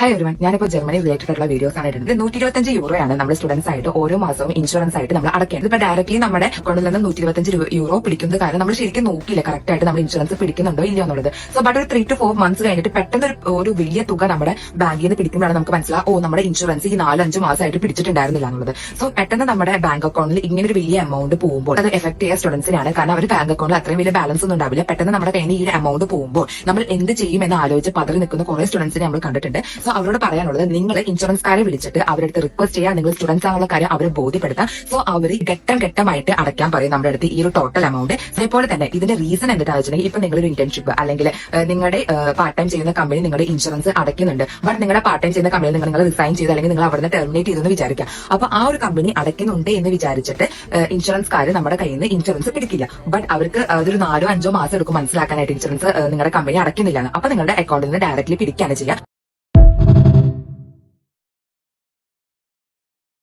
Hi everyone, ഞാനിപ്പോൾ Germany related ആയിട്ടുള്ള videos ആണ് ഇടുന്നത്. 125 യൂറോയാണ് നമ്മൾ സ്റ്റുഡൻസ് ആയിട്ട് ഓരോ മാസവും ഇൻഷുറൻസ് ആയിട്ട് നമ്മൾ അടയ്ക്കേണ്ടത്. ഇപ്പൊ ഡയറക്റ്റ്ലി നമ്മുടെ അക്കൗണ്ടിൽ നിന്ന് 125 യൂറോ പിടിക്കുന്നത് കാരണം നമ്മൾ ശരിക്കും നോക്കിയില്ല കറക്റ്റ് ആയിട്ട് നമ്മൾ ഇൻഷുറൻസ് പിടിക്കുന്നുണ്ടോ ഇല്ലയോ എന്നുള്ളത്. സോ ബട്ട് ഒരു 3 to 4 months കഴിഞ്ഞിട്ട് പെട്ടെന്ന് ഒരു വലിയ തുക നമ്മുടെ ബാങ്കിൽ നിന്ന് പിടിക്കുമ്പോഴാണ് നമുക്ക് മനസ്സിലാവും നമ്മുടെ ഇൻഷുറൻസ് ഈ 4-5 മാസമായിട്ട് പിടിച്ചിട്ടുണ്ടായിരുന്നില്ല എന്നുള്ളത്. സോ പെട്ടെന്ന് നമ്മുടെ ബാങ്ക് അക്കൗണ്ടിൽ ഇങ്ങനെ ഒരു വലിയ എമൗണ്ട് പോകുമ്പോൾ അത് എഫക്ട് ചെയ്യുക സ്റ്റുഡൻസിനാണ്. കാരണം അവർ ബാങ്ക് അക്കൗണ്ടിൽ അത്രയും വലിയ ബാലൻസ് ഒന്നും ഉണ്ടാവില്ല. പെട്ടെന്ന് നമ്മുടെ കയ്യിൽ ഈ ഒരു എമൗണ്ട് പോകുമ്പോൾ നമ്മൾ എന്ത് ചെയ്യും എന്ന് ആലോചിച്ച് പതറി നിൽക്കുന്ന കുറെ സ്റ്റുഡൻസിനെ നമ്മൾ കണ്ടിട്ടുണ്ട്. സോ അവരോട് പറയാനുള്ളത്, നിങ്ങൾ ഇൻഷുറൻസുകാരെ വിളിച്ചിട്ട് അവരുടെ അടുത്ത് റിക്വസ്റ്റ് ചെയ്യുക, നിങ്ങൾ സ്റ്റുഡൻസ് ആണുള്ള കാര്യം അവരെ ബോധ്യപ്പെടുത്താം. സോ അവർ ഘട്ടമായിട്ട് അടയ്ക്കാൻ പറയും നമ്മുടെ അടുത്ത് ഈ ഒരു ടോട്ടൽ എമൗണ്ട്. അതേപോലെ തന്നെ ഇതിന്റെ റീസൺ എന്താണെന്ന് വെച്ചിട്ടുണ്ടെങ്കിൽ, ഇപ്പൊ നിങ്ങളൊരു ഇന്റേൺഷിപ്പ് അല്ലെങ്കിൽ നിങ്ങളുടെ പാർട്ട് ടൈം ചെയ്യുന്ന കമ്പനി നിങ്ങളുടെ ഇൻഷുറൻസ് അടയ്ക്കുന്നുണ്ട്. ബട്ട് നിങ്ങളുടെ പാർട്ട് ടൈം ചെയ്യുന്ന കമ്പനി നിങ്ങൾ റിസൈൻ ചെയ്ത് അല്ലെങ്കിൽ നിങ്ങൾ അവിടെ നിന്ന് ടെർമിനേറ്റ് ചെയ്തെന്ന് വിചാരിക്കുക. അപ്പൊ ആ ഒരു കമ്പനി അടയ്ക്കുന്നുണ്ട് എന്ന് വിചാരിച്ചിട്ട് ഇൻഷുറൻസുകാർ നമ്മുടെ കയ്യിൽ നിന്ന് ഇൻഷുറൻസ് പിടിക്കില്ല. ബട്ട് അവർക്ക് അതൊരു 4-5 മാസം എടുക്കും മനസ്സിലാക്കാനായിട്ട് ഇൻഷുറൻസ് നിങ്ങളുടെ കമ്പനി അടയ്ക്കുന്നില്ല. അപ്പൊ നിങ്ങളുടെ അക്കൗണ്ടിൽ നിന്ന് ഡയറക്റ്റ്ലി പിടിക്കുകയാണ് ചെയ്യുക.